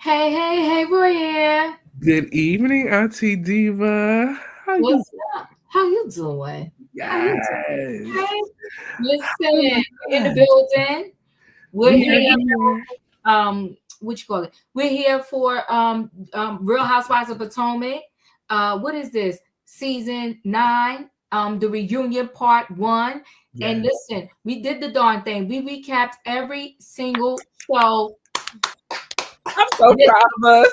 Hey, Royaire. Good evening, Auntie Diva. What's up? How you doing? How you doing? Yes. Hey, listen, Oh my we're in the God. building. We're We are here. here. What you call it? We're here for Real Housewives of Potomac. What is this? Season 9, the reunion part 1. And Yes. listen, we did the darn thing. We recapped every single show. I'm so proud of us.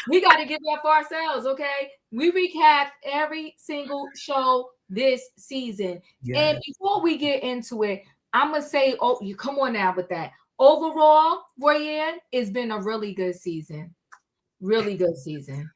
We got to give up ourselves, okay? We recapped every single show this season. Yes. And before we get into it, I'm going to say, oh, you come on now with that. Overall, Royaire, it's been a really good season. Really good season.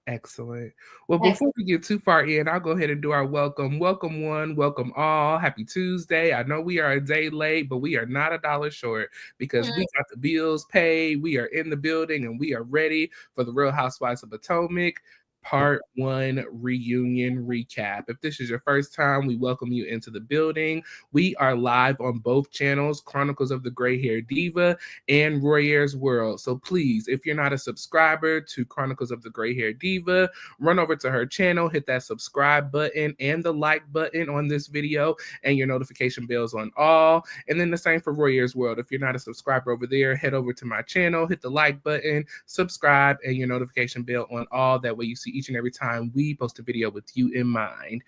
Excellent. Well, before we get too far in, I'll go ahead and do our welcome. Welcome one, welcome all. Happy Tuesday. I know we are a day late, but we are not $1 short because we got the bills paid. We are in the building and we are ready for the Real Housewives of Potomac Part 1 reunion recap. If this is your first time, we welcome you into the building. We are live on both channels, Chronicles of the Gray Hair Diva and Royaire's World. So please, if you're not a subscriber to Chronicles of the Gray Hair Diva, run over to her channel, hit that subscribe button and the like button on this video, and your notification bells on all. And then the same for Royaire's World. If you're not a subscriber over there, head over to my channel, hit the like button, subscribe, and your notification bell on all. That way you see each and every time we post a video with you in mind.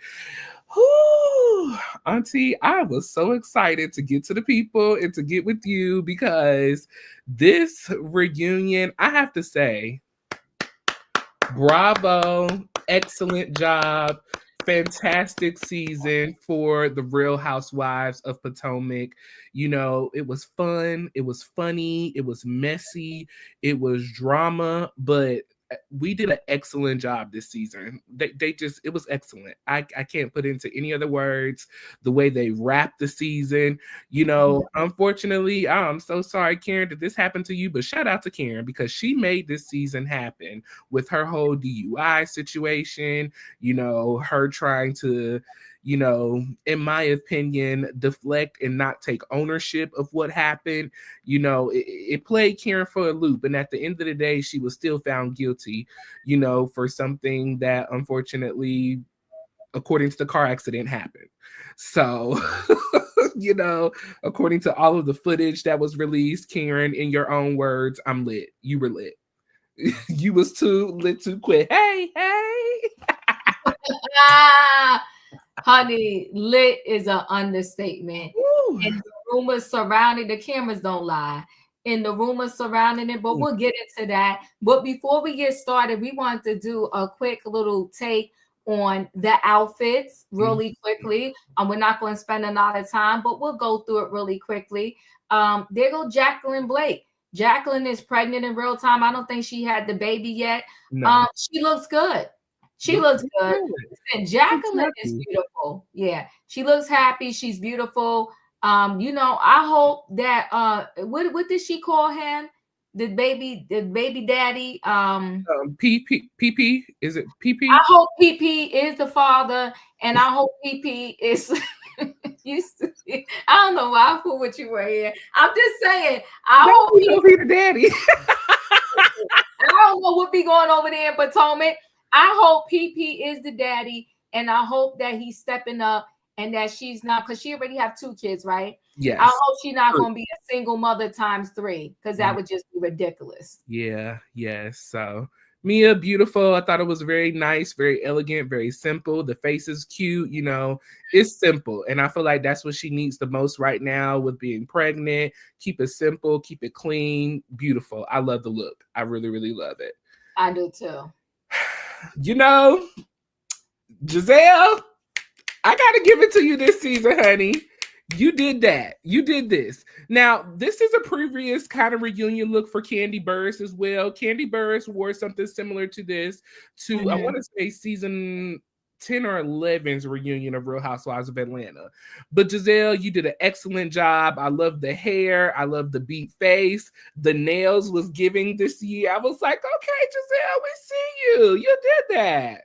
Whew, Auntie, I was so excited to get to the people and to get with you because this reunion, I have to say, bravo, excellent job, fantastic season for the Real Housewives of Potomac. You know, it was fun, it was funny, it was messy, it was drama, but we did an excellent job this season. They just, it was excellent. I can't put into any other words the way they wrapped the season. You know, unfortunately, I'm so sorry, Karen, that this happened to you, but shout out to Karen because she made this season happen with her whole DUI situation, you know, her trying to, you know, in my opinion, deflect and not take ownership of what happened. You know, it played Karen for a loop. And at the end of the day, she was still found guilty, you know, for something that unfortunately, according to the car accident, happened. So, you know, according to all of the footage that was released, Karen, in your own words, I'm lit. You were lit. You was too lit too quick. Hey. Honey, lit is an understatement. Woo. And the rumors surrounding the cameras don't lie. And the rumors surrounding it, but we'll get into that. But before we get started, we want to do a quick little take on the outfits really quickly. We're not going to spend a lot of time, but we'll go through it really quickly. There go Jacqueline Blake. Jacqueline is pregnant in real time. I don't think she had the baby yet. No. She looks good. She looks good. And Jacqueline is beautiful. Yeah, she looks happy. She's beautiful. You know, I hope that what did she call him? The baby daddy. PP, is it PP? I hope PP is the father, and I hope PP is used to be. I don't know why I put what you were here. I'm just saying. I hope he'll be the daddy. I don't know what be going over there in Potomac. I hope PP is the daddy, and I hope that he's stepping up and that she's not, because she already have 2 kids, right? Yes. I hope she's not going to be a single mother times 3, because that would just be ridiculous. Yeah, yes. So Mia, beautiful. I thought it was very nice, very elegant, very simple. The face is cute, you know, it's simple. And I feel like that's what she needs the most right now with being pregnant. Keep it simple, keep it clean, beautiful. I love the look. I really, really love it. I do too. You know, Giselle, I gotta give it to you this season, honey. You did that. You did this. Now, this is a previous kind of reunion look for Candy Burris as well. Candy Burris wore something similar to this to, I want to say, season 10 or 11's reunion of Real Housewives of Atlanta. But Giselle, you did an excellent job. I love the hair. I love the beat face. The nails was giving this year. I was like, okay, Giselle, we see you. You did that.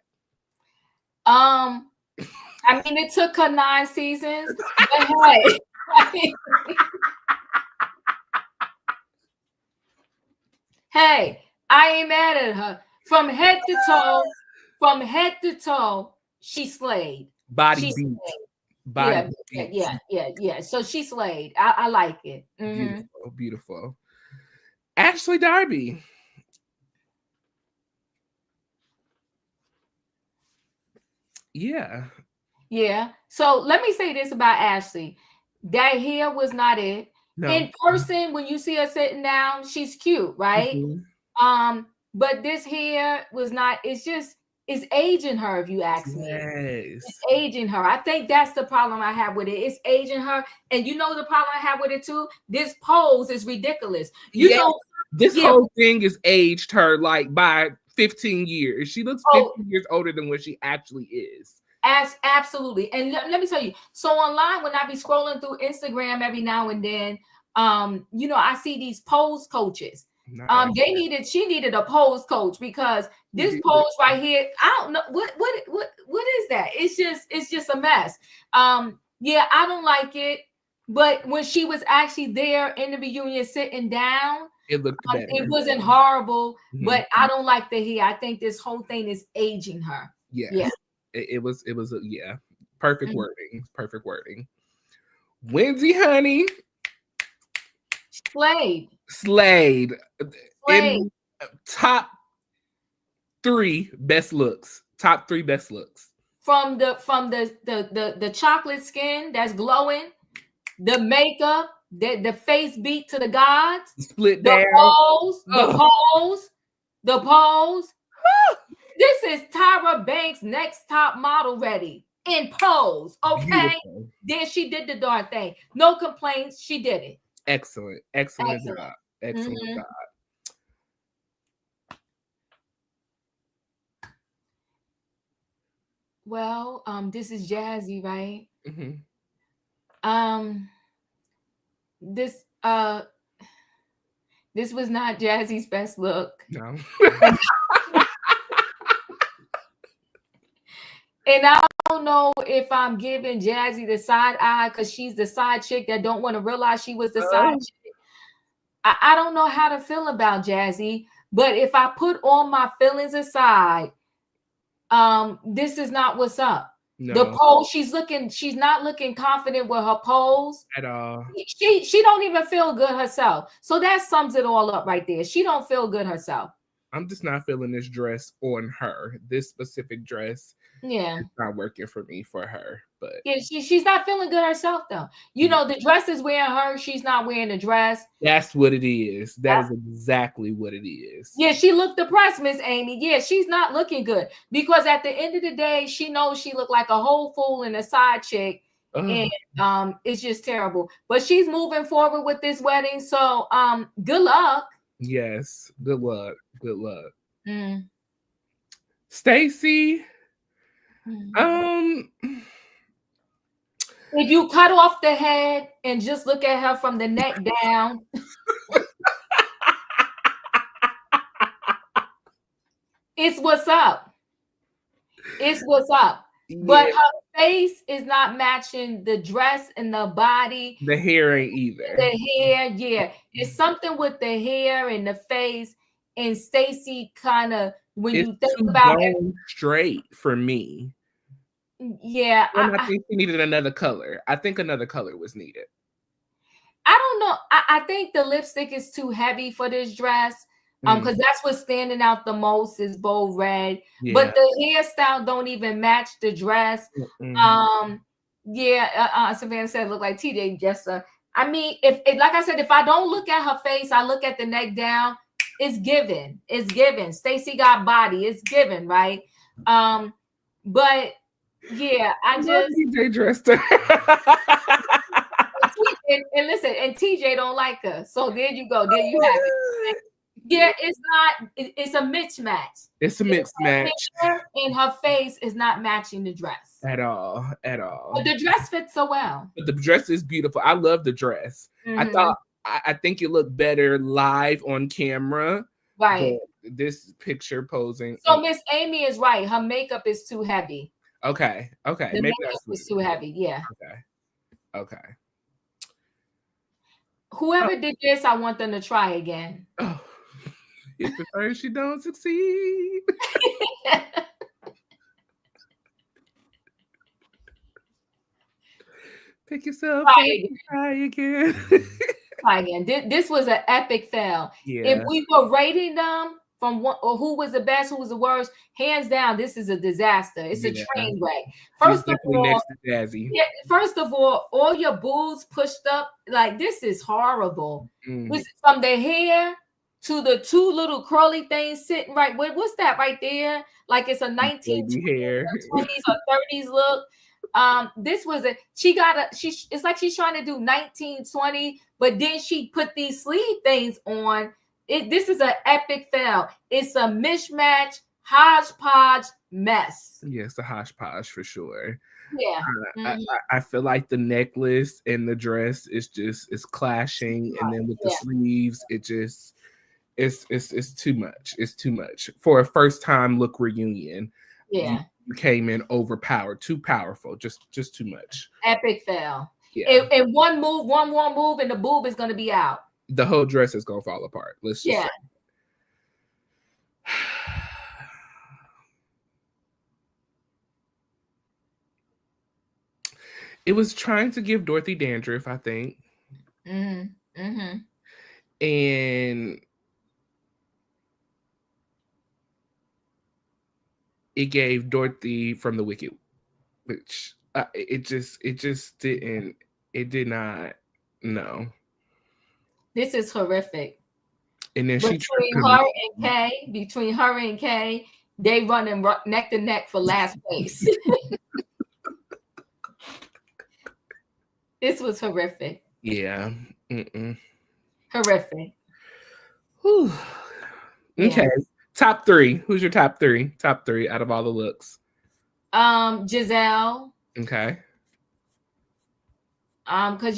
I mean, it took her 9 seasons, but hey, hey, I ain't mad at her. From head to toe, she slayed. Body she beat. Slayed. Body Yeah. So she slayed. I like it. Beautiful. Ashley Darby. Yeah. So let me say this about Ashley. That hair was not it. No. In person, when you see her sitting down, she's cute, right? But this hair was not, it's aging her, if you ask me. It's aging her. I think that's the problem I have with it. It's aging her. And you know the problem I have with it too? This pose is ridiculous. You know, this whole thing has aged her like by 15 years. She looks 15 years older than what she actually is. Absolutely. And let me tell you, so online, when I be scrolling through Instagram every now and then, I see these pose coaches. Nice. She needed a pose coach, because this pose right here, I don't know what is that? It's just a mess. I don't like it. But when she was actually there in the reunion sitting down, it looked better. It wasn't horrible, but I don't like the hair. I think this whole thing is aging her. Yeah. It was perfect wording. Perfect wording. Wendy, honey. Slayed. In top 3 best looks. Top 3 best looks. From the chocolate skin that's glowing, the makeup, the face beat to the gods, split down, the pose. This is Tyra Banks' next top model ready in pose. Okay. Beautiful. Then she did the darn thing. No complaints. She did it. Excellent job. Excellent job. Well, this is Jassi, right? This was not Jassi's best look. No. And I don't know if I'm giving Jassi the side eye because she's the side chick that don't want to realize she was the side chick. I don't know how to feel about Jassi, but if I put all my feelings aside, this is not what's up. No. The pose, she's not looking confident with her pose at all. She don't even feel good herself. So that sums it all up right there. She don't feel good herself. I'm just not feeling this dress on her. This specific dress. Yeah. It's not working for me for her. But yeah, she's not feeling good herself though. You know, the dress is wearing her, she's not wearing the dress. That's what it is. That is exactly what it is. Yeah, she looked depressed, Miss Amy. Yeah, she's not looking good. Because at the end of the day, she knows she looked like a whole fool and a side chick. And it's just terrible. But she's moving forward with this wedding. So good luck. Yes, good luck. Good luck. Stacey. If you cut off the head and just look at her from the neck down, it's what's up. It's what's up. Yeah. But her face is not matching the dress and the body. The hair ain't either. The hair, yeah. It's something with the hair and the face. And Stacey kind of, when you think about it, straight for me. Yeah. And I think she needed another color. I think another color was needed. I don't know. I think the lipstick is too heavy for this dress. Because that's what's standing out the most is bold red. Yeah. But the hairstyle don't even match the dress. Savannah said it looked like TJ Jessa. I mean, if like I said, if I don't look at her face, I look at the neck down, it's given. It's given. Stacey got body. It's given, right? But yeah, I just TJ dressed her. and listen, and TJ don't like her. So there you go. There you have it. Yeah, it's not. It's a mismatch. It's a mixed match. And her face is not matching the dress At all. At all. But the dress fits so well. But the dress is beautiful. I love the dress. I think it looked better live on camera. Right. This picture posing. So Miss Amy is right. Her makeup is too heavy. Okay. The maybe makeup is too heavy. Yeah. Okay. Whoever did this, I want them to try again. Oh. If at first you don't succeed. Pick yourself up and try again. Try again. This was an epic fail. Yeah. If we were rating them from what, or who was the best, who was the worst, hands down, this is a disaster. It's a train wreck. First of all, all your boobs pushed up. Like, this is horrible. From the hair to the two little curly things sitting right. What's that right there? Like it's a 1920s or 30s look. This was it's like she's trying to do 1920, but then she put these sleeve things on. This is an epic fail. It's a mismatch, hodgepodge mess. Yes, a hodgepodge for sure. Yeah. I feel like the necklace and the dress is clashing, and then with the sleeves, it's too much. It's too much for a first time look reunion. Yeah. You came in overpowered, too powerful, just too much. Epic fail. Yeah. And one more move, and the boob is gonna be out. The whole dress is gonna fall apart. Let's just say. It was trying to give Dorothy dandruff, I think. And it gave Dorothy from the Wicked Witch. It did not. No. This is horrific. And then between her and Kay, they running neck to neck for last place. This was horrific. Yeah. Horrific. Whew. Okay. Top three. Who's your top three? Top three out of all the looks. Giselle. Okay. Because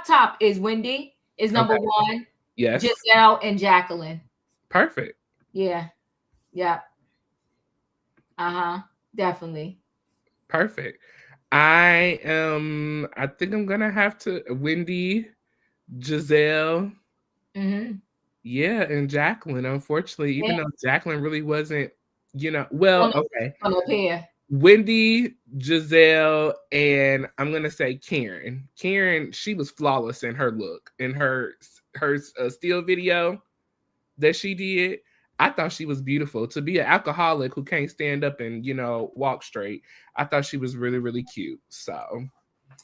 top is Wendy is number one. Yes. Giselle and Jacqueline. Perfect. Yeah. Definitely. Perfect. I think I'm gonna have to Wendy, Giselle. Yeah, and Jacqueline. Unfortunately, even though Jacqueline really wasn't, Wendy, Giselle, and I'm gonna say Karen. Karen, she was flawless in her look, in her still video that she did. I thought she was beautiful. To be an alcoholic who can't stand up and walk straight, I thought she was really, really cute. So,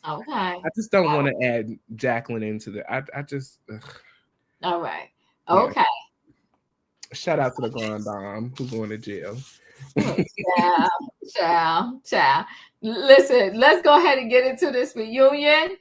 I just don't want to add Jacqueline into the. I just. Ugh. All right. Okay. Yeah. Shout out to the Grande Dame who's going to jail. Ciao. Listen, let's go ahead and get into this reunion.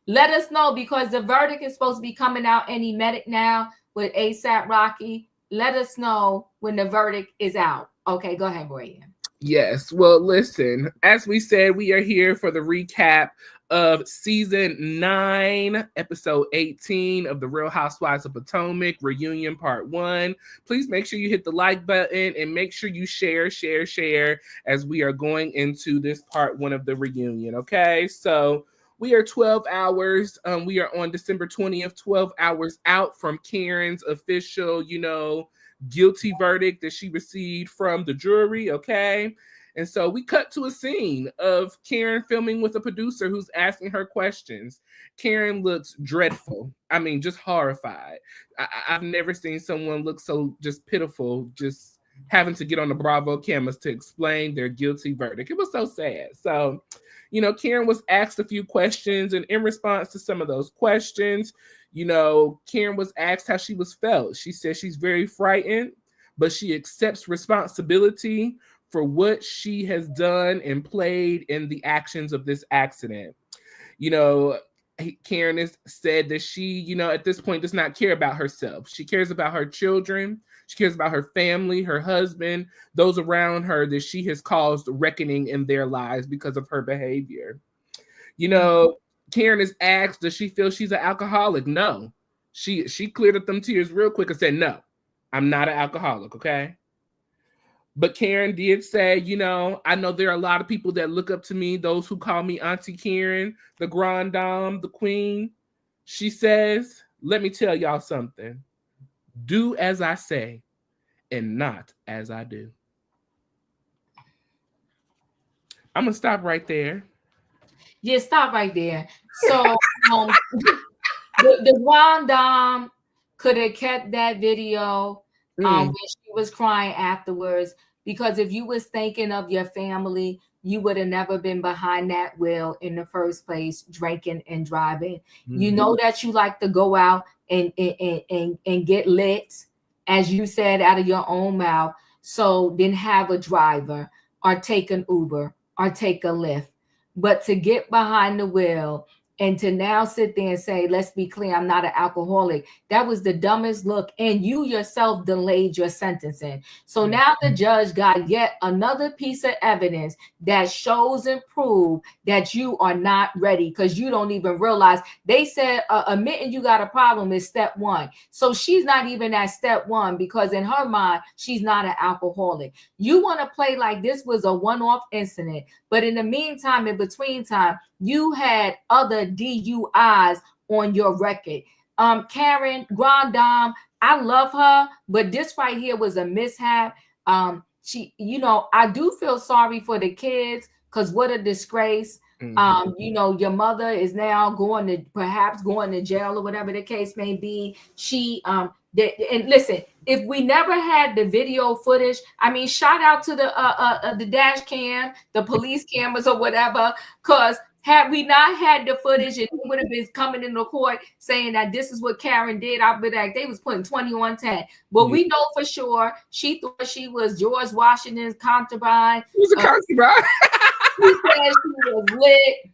Let us know, because the verdict is supposed to be coming out any minute now with ASAP Rocky. Let us know when the verdict is out. Okay, go ahead, Royaire. Yes. Well, listen, as we said, we are here for the recap of season 9, episode 18 of the Real Housewives of Potomac reunion part 1. Please make sure you hit the like button and make sure you share as we are going into this part 1 of the reunion. Okay, so we are 12 hours. We are on December 20th, 12 hours out from Karen's official, guilty verdict that she received from the jury. Okay. And so we cut to a scene of Karen filming with a producer who's asking her questions. Karen looks dreadful. I mean, just horrified. I've never seen someone look so just pitiful, just having to get on the Bravo cameras to explain their guilty verdict. It was so sad. So, Karen was asked a few questions, and in response to some of those questions, Karen was asked how she was felt. She said she's very frightened, but she accepts responsibility for what she has done and played in the actions of this accident. You know, Karen has said that she, you know, at this point does not care about herself. She cares about her children. She cares about her family, her husband, those around her that she has caused reckoning in their lives because of her behavior. You know, Karen is asked, does she feel she's an alcoholic? No. She cleared up them tears real quick and said, no, I'm not an alcoholic, okay? But Karen did say, you know, I know there are a lot of people that look up to me, those who call me Auntie Karen, the Grande Dame, the Queen. She says, let me tell y'all something. Do as I say and not as I do. I'm going to stop right there. Yeah, stop right there. So the Grande Dame could have kept that video where she was crying afterwards, because if you was thinking of your family, you would have never been behind that wheel in the first place, drinking and driving. You know that you like to go out and get lit, as you said out of your own mouth. So then have a driver or take an Uber or take a Lyft. But to get behind the wheel and to now sit there and say, let's be clear, I'm not an alcoholic, that was the dumbest look. And you yourself delayed your sentencing. So now the judge got yet another piece of evidence that shows and proves that you are not ready, because you don't even realize. They said admitting you got a problem is step one. So she's not even at step one, because in her mind, she's not an alcoholic. You want to play like this was a one-off incident. But in the meantime, in between time, you had other DUIs on your record. Karen, Grande Dame, I love her, but this right here was a mishap. She, you know, I do feel sorry for the kids, because what a disgrace. You know, your mother is now perhaps going to jail or whatever the case may be. She and listen, if we never had the video footage, I mean, shout out to the dash cam, the police cameras or whatever, because had we not had the footage, and it would have been coming into court saying that this is what Karen did, I'd be like, they was putting 20 on 10. But we know for sure she thought she was George Washington's concubine. She was a concubine. She said she was lit.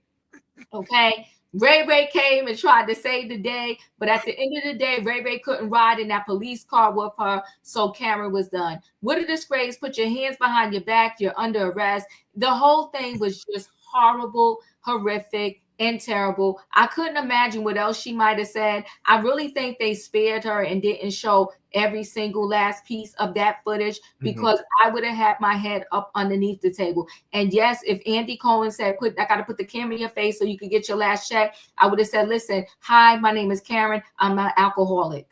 Okay. Ray came and tried to save the day, but at the end of the day, Ray couldn't ride in that police car with her, so Karen was done. What a disgrace. Put your hands behind your back. You're under arrest. The whole thing was just horrible, horrific, and terrible. I couldn't imagine what else she might have said. I really think they spared her and didn't show every single last piece of that footage, because I would have had my head up underneath the table. And yes, if Andy Cohen said, I got to put the camera in your face so you can get your last check, I would have said, listen, hi, my name is Karen. I'm not alcoholic.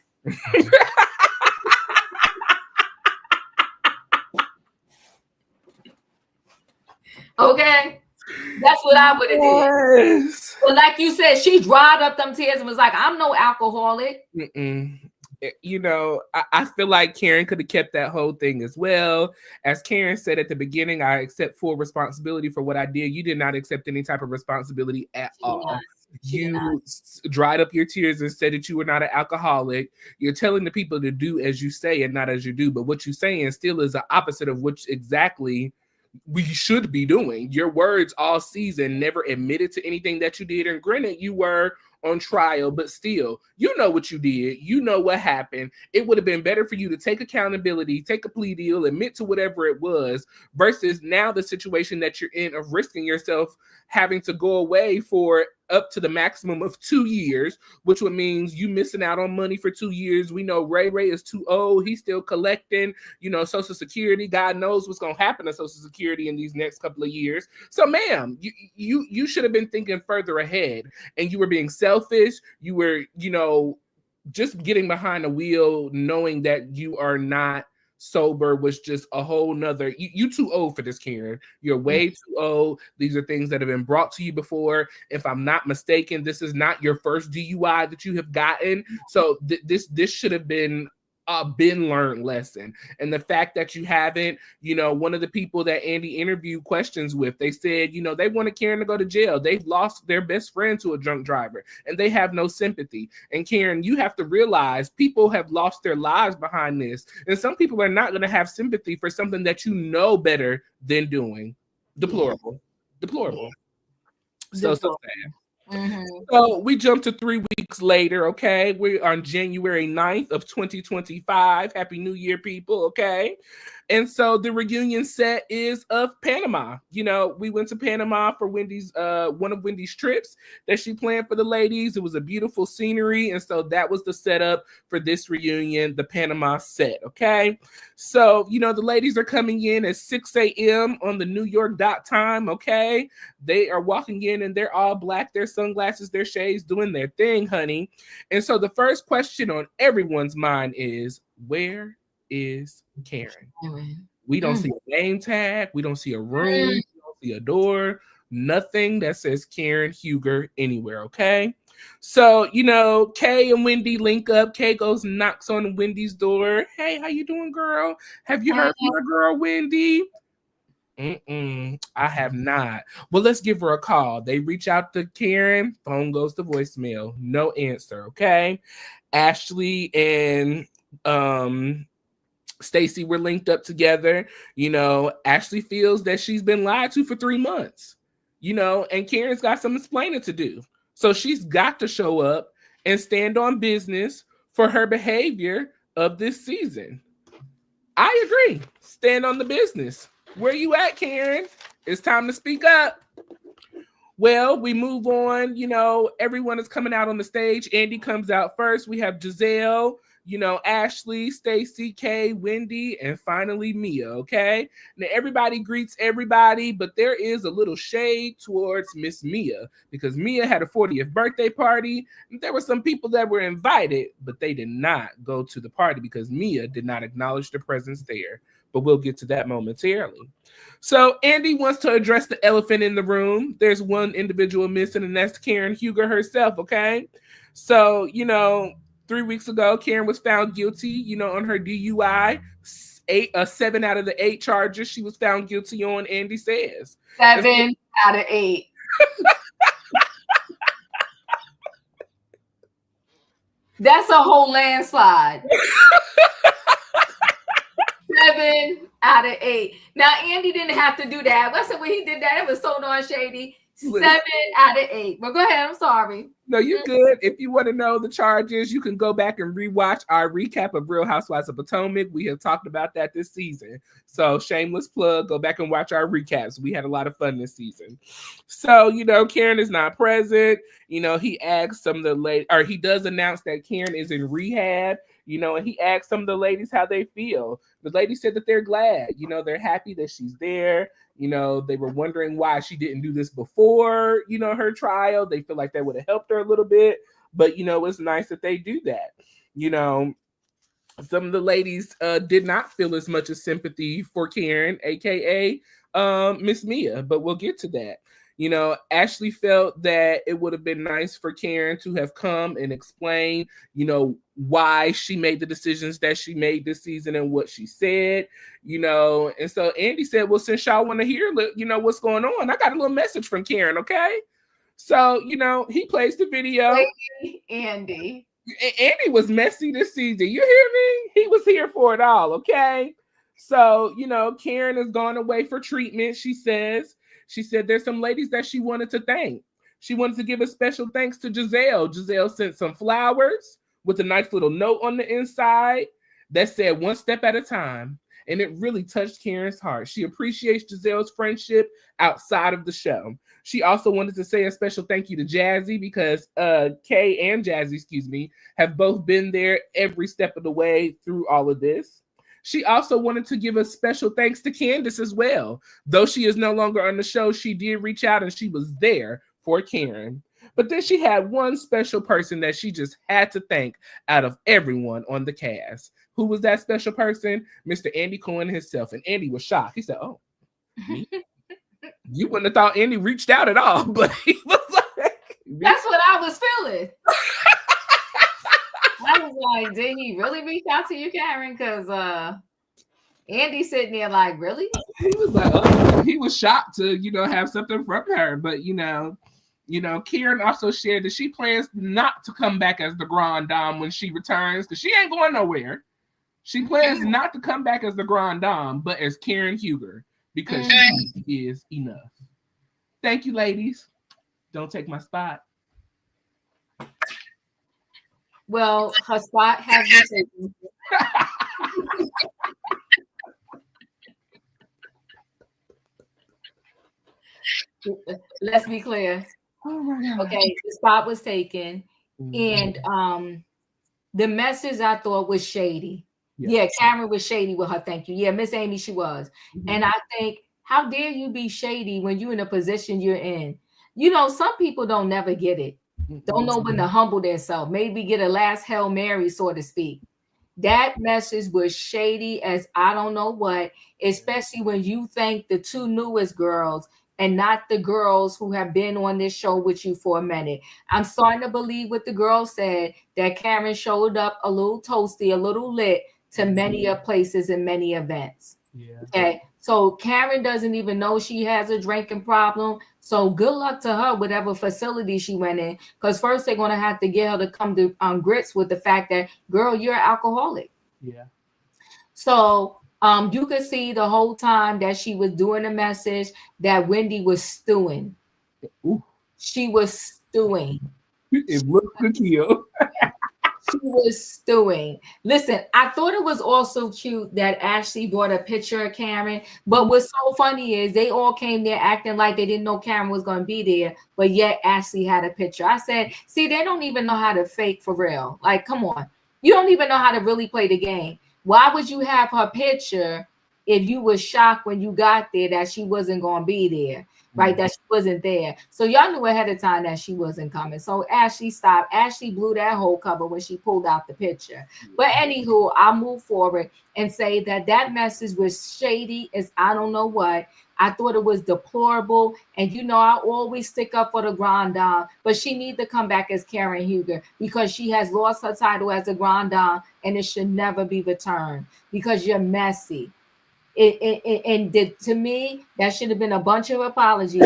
Okay. That's what I would have did. But like you said, she dried up them tears and was like, I'm no alcoholic. You know, I feel like Karen could have kept that whole thing as well. As Karen said at the beginning, I accept full responsibility for what I did. You did not accept any type of responsibility at all. You dried up your tears and said that you were not an alcoholic. You're telling the people to do as you say and not as you do. But what you're saying still is the opposite of which exactly we should be doing. Your words all season never admitted to anything that you did. And granted, you were on trial, but still, you know what you did. You know what happened. It would have been better for you to take accountability, take a plea deal, admit to whatever it was, versus now the situation that you're in of risking yourself having to go away for up to the maximum of 2 years, which would mean you missing out on money for 2 years. We know Ray is too old. He's still collecting, you know, Social Security. God knows what's going to happen to Social Security in these next couple of years. So, ma'am, you should have been thinking further ahead, and you were being selfish. You were, you know, just getting behind the wheel, knowing that you are not sober was just a whole nother. You too old for this, Karen. You're way too old. These are things that have been brought to you before. If I'm not mistaken, this is not your first DUI that you have gotten. So this should have been been learned lesson. And the fact that you haven't, one of the people that Andy interviewed questions with, they said, they wanted Karen to go to jail. They've lost their best friend to a drunk driver and they have no sympathy. And Karen, you have to realize people have lost their lives behind this. And some people are not going to have sympathy for something that you know better than doing. Deplorable. So sad. Mm-hmm. So we jump to 3 weeks later, okay? We're on January 9th of 2025. Happy New Year, people, okay? And so the reunion set is of Panama. We went to Panama for Wendy's, one of Wendy's trips that she planned for the ladies. It was a beautiful scenery. And so that was the setup for this reunion, the Panama set, okay? So, the ladies are coming in at 6 a.m. on the New York dot time, okay? They are walking in and they're all black, their sunglasses, their shades, doing their thing, honey. And so the first question on everyone's mind is, where is Karen? We don't see a name tag. We don't see a room. We don't see a door. Nothing that says Karen Huger anywhere, okay? So, Kay and Wendy link up. Kay goes and knocks on Wendy's door. Hey, how you doing, girl? Have you heard from our girl, Wendy? I have not. Well, let's give her a call. They reach out to Karen. Phone goes to voicemail. No answer, okay? Ashley and Stacey were linked up together. Ashley feels that she's been lied to for 3 months, and Karen's got some explaining to do. So she's got to show up and stand on business for her behavior of this season. I agree. Stand on the business. Where you at, Karen? It's time to speak up. Well, we move on. Everyone is coming out on the stage. Andy comes out first. We have Giselle, Ashley, Stacey, Kay, Wendy, and finally Mia, okay? Now, everybody greets everybody, but there is a little shade towards Miss Mia because Mia had a 40th birthday party. And there were some people that were invited, but they did not go to the party because Mia did not acknowledge the presence there. But we'll get to that momentarily. So Andy wants to address the elephant in the room. There's one individual missing, and that's Karen Huger herself, okay? So, 3 weeks ago, Karen was found guilty, on her DUI. 7 out of the 8 charges she was found guilty on, Andy says. 7 out of 8. That's a whole landslide. 7 out of 8. Now, Andy didn't have to do that. I said when he did that, it was so darn shady. 7 out of 8. But go ahead. I'm sorry. No, you're good. If you want to know the charges, you can go back and rewatch our recap of Real Housewives of Potomac. We have talked about that this season. So shameless plug, go back and watch our recaps. We had a lot of fun this season. So, Karen is not present. He asks some of the ladies, or he does announce that Karen is in rehab. And he asked some of the ladies how they feel. The ladies said that they're glad. They're happy that she's there. They were wondering why she didn't do this before, her trial. They feel like that would have helped her a little bit. But, it's nice that they do that. Some of the ladies did not feel as much as sympathy for Karen, a.k.a. Miss Mia. But we'll get to that. Ashley felt that it would have been nice for Karen to have come and explain, why she made the decisions that she made this season and what she said, And so Andy said, well, since y'all want to hear, what's going on, I got a little message from Karen, okay? So, he plays the video. Andy was messy this season. You hear me? He was here for it all, okay? So, Karen has gone away for treatment, she says. She said there's some ladies that she wanted to thank. She wanted to give a special thanks to Giselle. Giselle sent some flowers with a nice little note on the inside that said 1 step at a time. And it really touched Karen's heart. She appreciates Giselle's friendship outside of the show. She also wanted to say a special thank you to Jazzy because Kay and Jazzy, have both been there every step of the way through all of this. She also wanted to give a special thanks to Candace as well. Though she is no longer on the show, she did reach out and she was there for Karen. But then she had one special person that she just had to thank out of everyone on the cast. Who was that special person? Mr. Andy Cohen himself. And Andy was shocked. He said, oh, me? You wouldn't have thought Andy reached out at all, but he was like... That's what I was feeling. I was like, did he really reach out to you, Karen? Because Andy's sitting there like, really? He was like, oh, he was shocked to, have something from her. But Karen also shared that she plans not to come back as the Grande Dame when she returns, because she ain't going nowhere. She plans not to come back as the Grande Dame, but as Karen Huger, because she is enough. Thank you, ladies. Don't take my spot. Well, her spot has been taken. Let's be clear. Oh my God. Okay, the spot was taken, and the message I thought was shady. Yes. Yeah, Karen was shady with her. Thank you. Yeah, Miss Amy, she was. And I think, how dare you be shady when you're in a position you're in? Some people don't never get it. Don't know when to humble themselves. Maybe get a last Hail Mary, so to speak. That message was shady as I don't know what, especially when you thank the two newest girls and not the girls who have been on this show with you for a minute. I'm starting to believe what the girl said, that Karen showed up a little toasty, a little lit to many places and many events. Yeah. Okay. So Karen doesn't even know she has a drinking problem. So good luck to her, whatever facility she went in. Because first they're going to have to get her to come to grits with the fact that, girl, you're an alcoholic. Yeah. So you could see the whole time that she was doing a message that Wendy was stewing. Ooh. She was stewing. It looked good to you. She was stewing. Listen, I thought it was also cute that Ashley brought a picture of Karen. But what's so funny is they all came there acting like they didn't know Karen was going to be there. But yet Ashley had a picture. I said, see, they don't even know how to fake for real. Like, come on. You don't even know how to really play the game. Why would you have her picture if you were shocked when you got there that she wasn't going to be there? Right, that she wasn't there. So y'all knew ahead of time that she wasn't coming. So Ashley stopped. Ashley blew that whole cover when she pulled out the picture. But anywho, I'll move forward and say that message was shady as I don't know what. I thought it was deplorable. And I always stick up for the Grande Dame, but she needs to come back as Karen Huger because she has lost her title as the Grande Dame and it should never be returned because you're messy. To me, that should have been a bunch of apologies.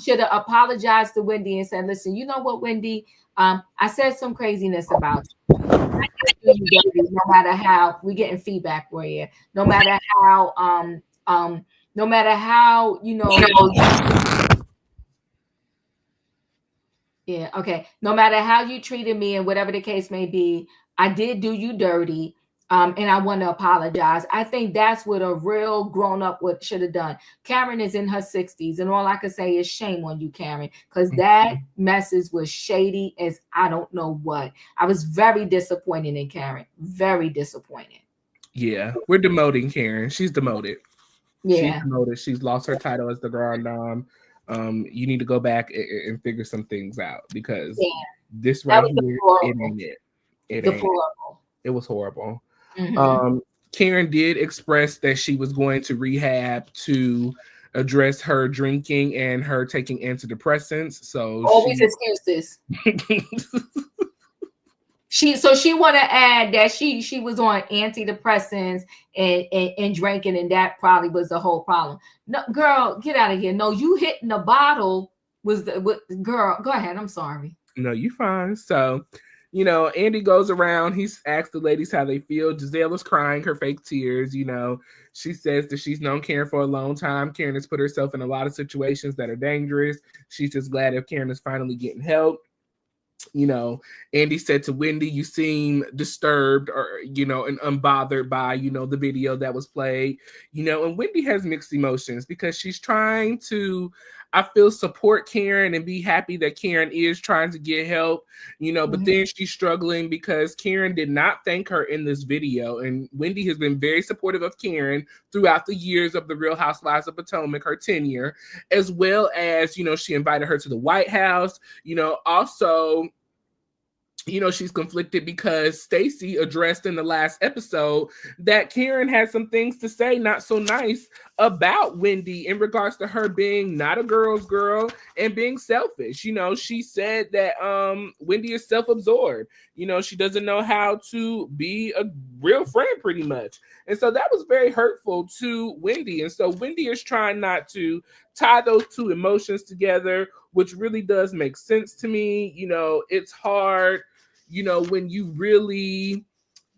Should have apologized to Wendy and said, listen, you know what, Wendy? I said some craziness about you. No matter how we're getting feedback for you, no matter how yeah, okay. No matter how you treated me and whatever the case may be, I did do you dirty. And I want to apologize. I think that's what a real grown-up should have done. Karen is in her 60s, and all I can say is shame on you, Karen, because that message was shady as I don't know what. I was very disappointed in Karen. Very disappointed. Yeah, we're demoting Karen. She's demoted. Yeah. She's demoted. She's lost her title as the Grande Dame. You need to go back and figure some things out because this right here, it ain't it. It ain't it. It was horrible. Mm-hmm. Karen did express that she was going to rehab to address her drinking and her taking antidepressants. So always excuses. She want to add that she was on antidepressants and drinking, and that probably was the whole problem. No, girl, get out of here. No, you hitting the bottle was girl. Go ahead. I'm sorry. No, you fine. So. Andy goes around. He's asked the ladies how they feel. Giselle is crying her fake tears. She says that she's known Karen for a long time. Karen has put herself in a lot of situations that are dangerous. She's just glad if Karen is finally getting help. Andy said to Wendy, you seem disturbed or, and unbothered by, the video that was played, and Wendy has mixed emotions because she's trying to, I feel, support Karen and be happy that Karen is trying to get help, but then she's struggling because Karen did not thank her in this video. And Wendy has been very supportive of Karen throughout the years of the Real Housewives of Potomac, her tenure, as well as, she invited her to the White House, also, she's conflicted because Stacey addressed in the last episode that Karen had some things to say, not so nice about Wendy in regards to her being not a girl's girl and being selfish. You know, she said that Wendy is self-absorbed. You know, she doesn't know how to be a real friend pretty much. And so that was very hurtful to Wendy. And so Wendy is trying not to tie those two emotions together, which really does make sense to me. You know, it's hard, you know, when you really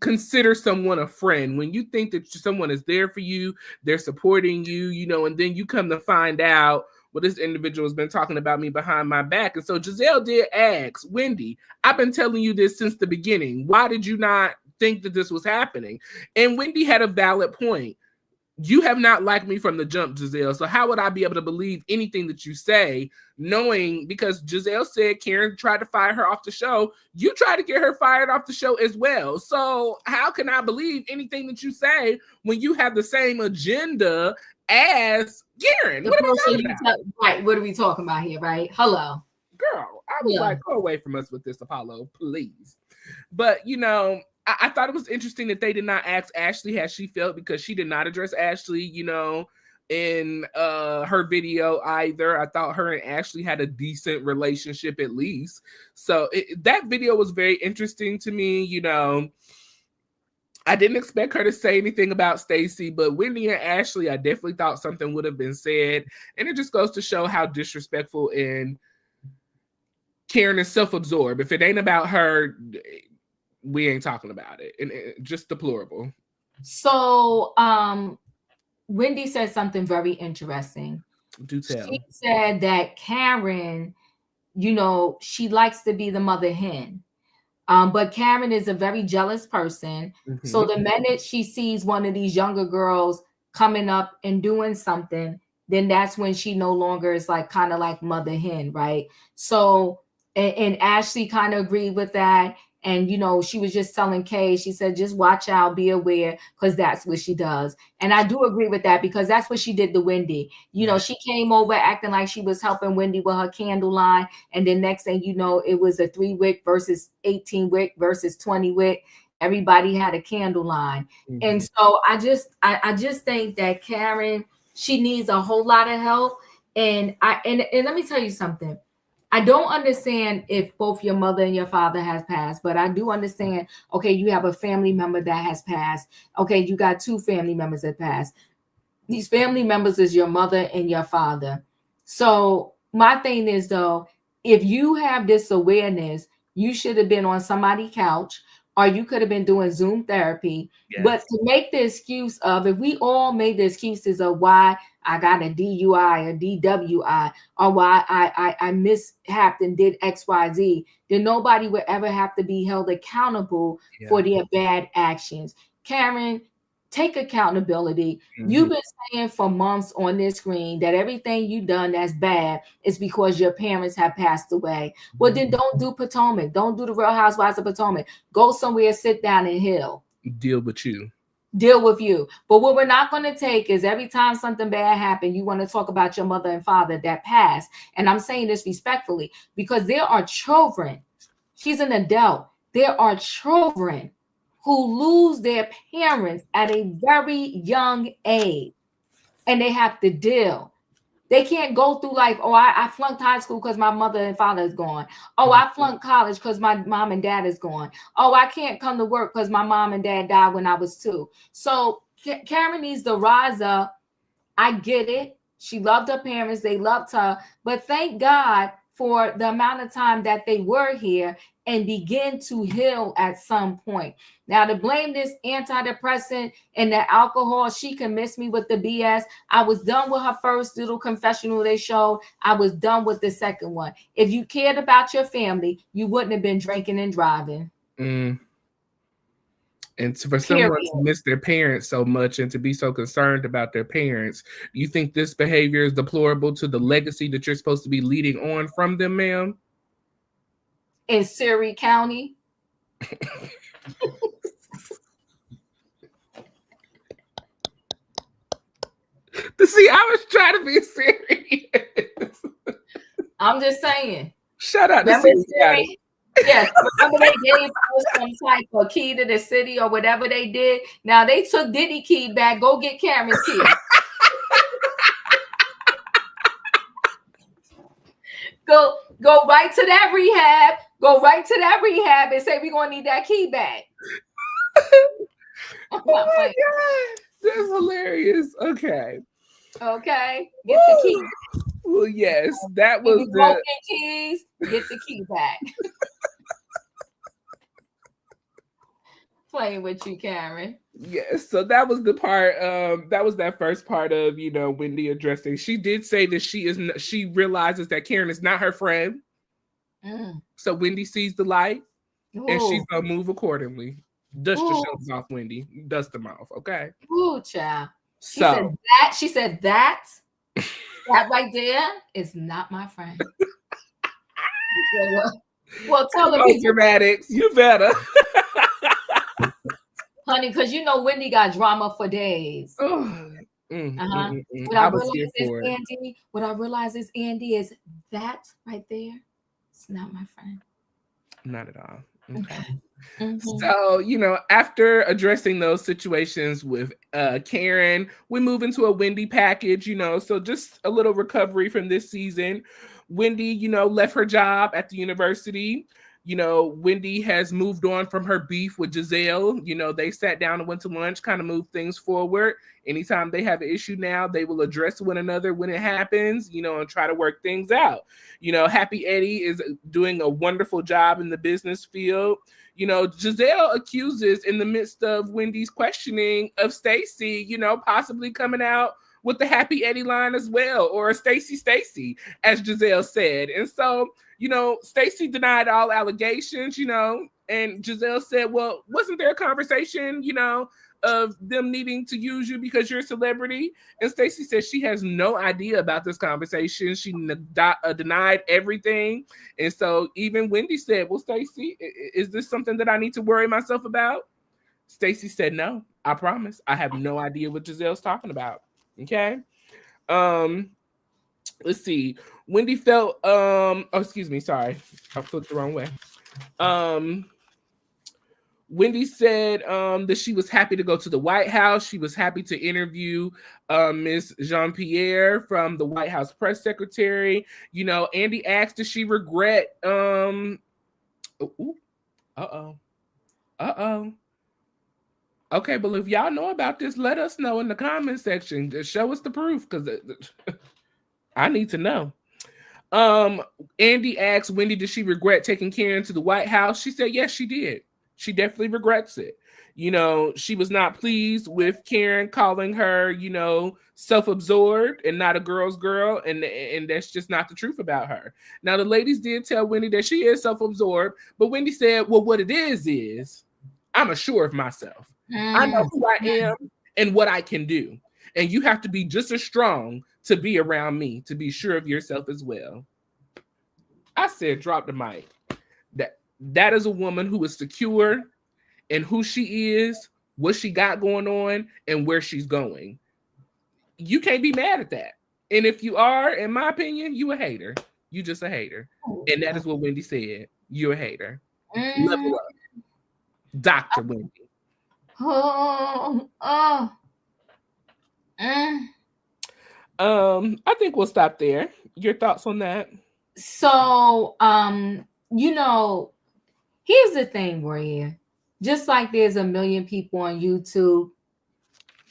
consider someone a friend, when you think that someone is there for you, they're supporting you, you know, and then you come to find out, well, this individual has been talking about me behind my back. And so Giselle did ask Wendy, I've been telling you this since the beginning. Why did you not think that this was happening? And Wendy had a valid point. You have not liked me from the jump, Giselle. So how would I be able to believe anything that you say, knowing, because Giselle said Karen tried to fire her off the show. You tried to get her fired off the show as well. So how can I believe anything that you say when you have the same agenda as Karen? What are we talking about? Right, what are we talking about here, right? Hello. Girl, I was like, go away from us with this, Apollo, please. But, you know, I thought it was interesting that they did not ask Ashley how she felt, because she did not address Ashley, you know, in her video either. I thought her and Ashley had a decent relationship at least. So that video was very interesting to me. You know, I didn't expect her to say anything about Stacey, but Wendy and Ashley, I definitely thought something would have been said. And it just goes to show how disrespectful and Karen is self-absorbed. If it ain't about her, we ain't talking about it. And just deplorable. So Wendy said something very interesting. Do tell. She said that Karen, you know, she likes to be the mother hen. But Karen is a very jealous person. Mm-hmm. So the minute she sees one of these younger girls coming up and doing something, then that's when she no longer is like kind of like mother hen, right? So and Ashley kind of agreed with that. And, you know, she was just telling Kay, she said, just watch out, be aware, because that's what she does. And I do agree with that, because that's what she did to Wendy. You know, she came over acting like she was helping Wendy with her candle line. And then next thing you know, it was a 3-wick versus 18-wick versus 20-wick. Everybody had a candle line. Mm-hmm. And so I just think that Karen, she needs a whole lot of help. And let me tell you something. I don't understand if both your mother and your father has passed, but I do understand, okay, you have a family member that has passed. Okay, you got 2 family members that passed. These family members is your mother and your father. So my thing is, though, if you have this awareness, you should have been on somebody's couch, or you could have been doing Zoom therapy. Yes. But to make the excuse of, if we all made the excuses of why I got a DUI or DWI, or why I mishapped and did XYZ, then nobody would ever have to be held accountable for their bad actions. Karen, take accountability. Mm-hmm. You've been saying for months on this screen that everything you've done that's bad is because your parents have passed away. Well, then don't do Potomac. Don't do the Real Housewives of Potomac. Go somewhere, sit down and heal. Deal with you. Deal with you. But what we're not going to take is every time something bad happened, you want to talk about your mother and father that passed. And I'm saying this respectfully, because there are children. She's an adult. There are children who lose their parents at a very young age, and they have to deal. They can't go through like, oh, I flunked high school because my mother and father is gone. Oh, I flunked college because my mom and dad is gone. Oh, I can't come to work because my mom and dad died when I was 2. So Karen needs to rise up. I get it. She loved her parents. They loved her. But thank God for the amount of time that they were here and begin to heal at some point. Now, to blame this antidepressant and the alcohol, she can miss me with the BS. I was done with her first little confessional they showed. I was done with the second one. If you cared about your family, you wouldn't have been drinking and driving. Mm. And for someone to miss their parents so much and to be so concerned about their parents, you think this behavior is deplorable to the legacy that you're supposed to be leading on from them, ma'am? In Surrey County? See, I was trying to be serious. I'm just saying. Shut up. Surrey? Yes, remember they gave us some type of key to the city or whatever they did. Now they took Diddy key back. Go get Karen's key. Go right to that rehab. Go right to that rehab and say we're gonna need that key back. Oh my God, that's hilarious. Okay. Okay, get the key. Well, yes, that was the broken keys. Get the key back. Playing with you, Karen. Yes, so that was the part. That was that first part of Wendy addressing. She did say that she realizes that Karen is not her friend. So Wendy sees the light, and she's gonna move accordingly. Dust your shows off, Wendy. Dust them off, okay? Ooh, child. So she said that right there is not my friend. Well, tell them, dramatics. You better. honey, because Wendy got drama for days. What I realize is Andy is that right there. It's not my friend. Not at all. Okay. So, after addressing those situations with Karen, we move into a Wendy package, so just a little recovery from this season. Wendy, left her job at the university. Wendy has moved on from her beef with Giselle. They sat down and went to lunch, kind of moved things forward. Anytime they have an issue now, they will address one another when it happens, and try to work things out. Happy Eddie is doing a wonderful job in the business field. Giselle accuses in the midst of Wendy's questioning of Stacey, possibly coming out with the Happy Eddie line as well, or Stacey, as Giselle said. And so, Stacey denied all allegations, and Giselle said, well, wasn't there a conversation, of them needing to use you because you're a celebrity? And Stacey says she has no idea about this conversation. She denied everything. And so even Wendy said, well, Stacey, is this something that I need to worry myself about? Stacey said, no, I promise. I have no idea what Giselle's talking about. Okay. Let's see. Wendy felt, excuse me, sorry. I flipped the wrong way. Wendy said that she was happy to go to the White House. She was happy to interview Miss Jean-Pierre from the White House press secretary. Andy asked, does she regret? Okay, but if y'all know about this, let us know in the comment section. Just show us the proof, because I need to know. Andy asked Wendy, did she regret taking Karen to the White House? She said, yes, she did. She definitely regrets it. She was not pleased with Karen calling her, self-absorbed and not a girl's girl. And that's just not the truth about her. Now, the ladies did tell Wendy that she is self-absorbed, but Wendy said, well, what it is I'm assured of myself. I know who I am and what I can do. And you have to be just as strong to be around me, to be sure of yourself as well. I said, drop the mic. That is a woman who is secure in who she is, what she got going on, and where she's going. You can't be mad at that. And if you are, in my opinion, you a hater. You just a hater. And that is what Wendy said. You're a hater. Level up. Dr. Wendy. I think we'll stop there. Your thoughts on that? So, here's the thing, Royaire. Just like there's a million people on YouTube,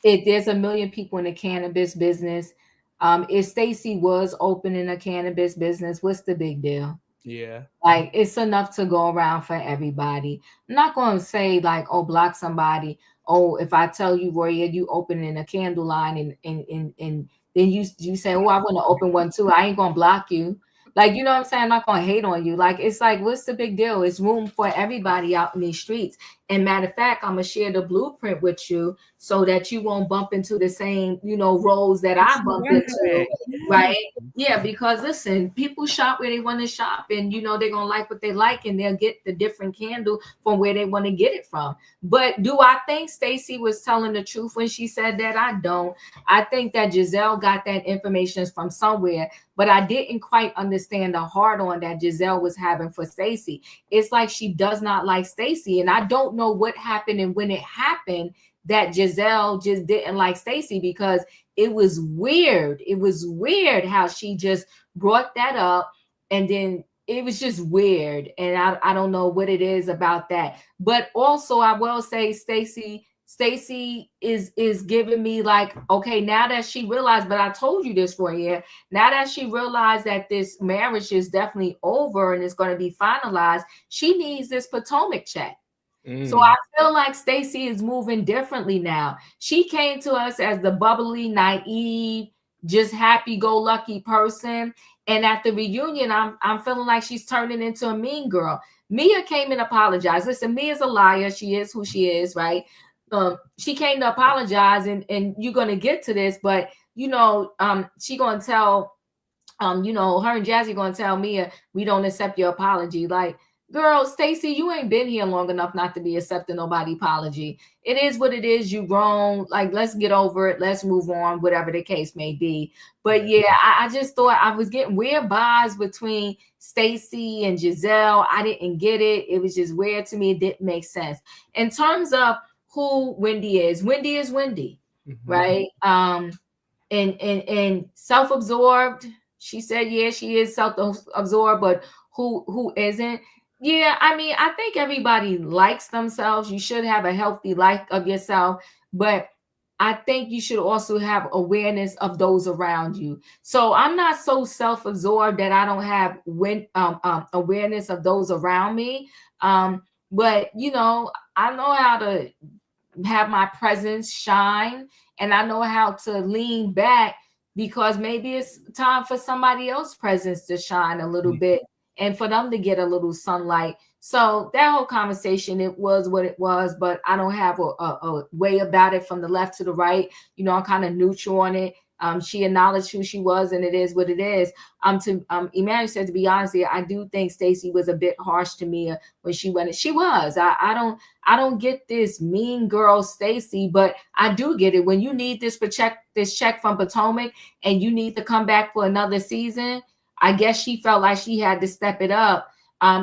if there's a million people in the cannabis business, if Stacey was opening a cannabis business, what's the big deal? Yeah. Like, it's enough to go around for everybody. I'm not going to say like, oh, block somebody. Oh, if I tell you, Royaire, you opening a candle line and then you say, oh, I want to open one too. I ain't going to block you. Like, you know what I'm saying? I'm not going to hate on you. Like, it's like, what's the big deal? It's room for everybody out in these streets. And matter of fact, I'm going to share the blueprint with you so that you won't bump into the same, roles that I bumped into. Right? Yeah, because listen, people shop where they want to shop, and they're going to like what they like, and they'll get the different candle from where they want to get it from. But do I think Stacey was telling the truth when she said that? I don't. I think that Giselle got that information from somewhere, but I didn't quite understand the hard on that Giselle was having for Stacey. It's like she does not like Stacey, and I don't know what happened and when it happened that Giselle just didn't like Stacey, because it was weird. It was weird how she just brought that up and then it was just weird, and I don't know what it is about that. But also I will say Stacey is giving me like, okay, now that she realized, but I told you this for a year, now that she realized that this marriage is definitely over and it's going to be finalized, she needs this Potomac check. So I feel like Stacey is moving differently now. She came to us as the bubbly, naive, just happy-go-lucky person, and at the reunion, I'm feeling like she's turning into a mean girl. Mia came and apologized. Listen, Mia's a liar. She is who she is, right? She came to apologize, and you're gonna get to this, but she gonna tell her and Jazzy gonna tell Mia, we don't accept your apology. Like, girl, Stacey, you ain't been here long enough not to be accepting nobody apology. It is what it is. You grown. Like, let's get over it. Let's move on, whatever the case may be. But yeah, I just thought I was getting weird vibes between Stacey and Giselle. I didn't get it. It was just weird to me. It didn't make sense. In terms of who Wendy is Wendy, right? And self-absorbed. She said, yeah, she is self-absorbed, but who isn't? Yeah, I mean, I think everybody likes themselves. You should have a healthy like of yourself, but I think you should also have awareness of those around you. So I'm not so self-absorbed that I don't have awareness of those around me. But I know how to have my presence shine, and I know how to lean back because maybe it's time for somebody else's presence to shine a little bit and for them to get a little sunlight. So that whole conversation, it was what it was, but I don't have a way about it from the left to the right. I'm kind of neutral on it. She acknowledged who she was, and it is what it is. Emmanuel said, to be honest, I do think Stacey was a bit harsh to me when she went. She was. I don't get this mean girl Stacey, but I do get it. When you need this check from Potomac, and you need to come back for another season, I guess she felt like she had to step it up.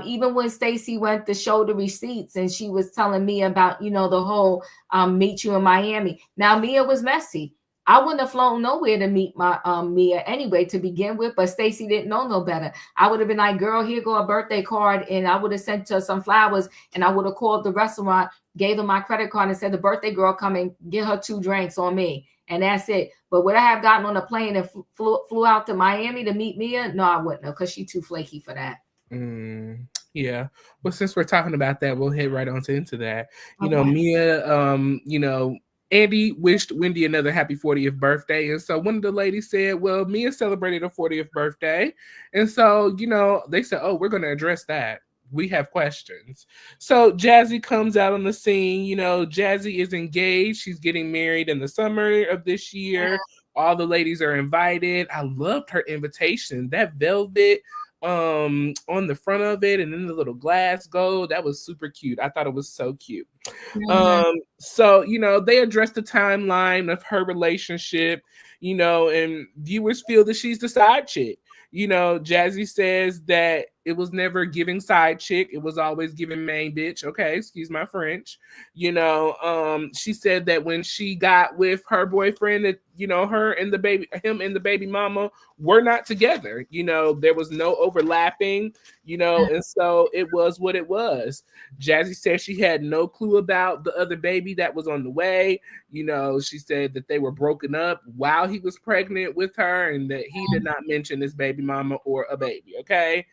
Even when Stacey went to show the receipts, and she was telling me about the whole meet you in Miami. Now Mia was messy. I wouldn't have flown nowhere to meet my Mia anyway to begin with, but Stacey didn't know no better. I would have been like, girl, here go a birthday card, and I would have sent her some flowers, and I would have called the restaurant, gave them my credit card, and said, the birthday girl come and get her 2 drinks on me, and that's it. But would I have gotten on a plane and flew out to Miami to meet Mia? No, I wouldn't have, because she's too flaky for that. Yeah. Well, since we're talking about that, we'll head right into that. Mia, Andy wished Wendy another happy 40th birthday. And so one of the ladies said, well, Mia celebrated her 40th birthday. And so, they said, oh, we're going to address that. We have questions. So Jazzy comes out on the scene. Jazzy is engaged. She's getting married in the summer of this year. All the ladies are invited. I loved her invitation. That velvet on the front of it, and then the little glass gold, that was super cute. I thought it was so cute. So they addressed the timeline of her relationship, and viewers feel that she's the side chick. Jazzy says that it was never giving side chick, it was always giving main bitch. Okay, excuse my French. She said that when she got with her boyfriend, that him and the baby mama were not together. There was no overlapping, and so it was what it was. Jazzy said she had no clue about the other baby that was on the way. She said that they were broken up while he was pregnant with her, and that he did not mention this baby mama or a baby. Okay.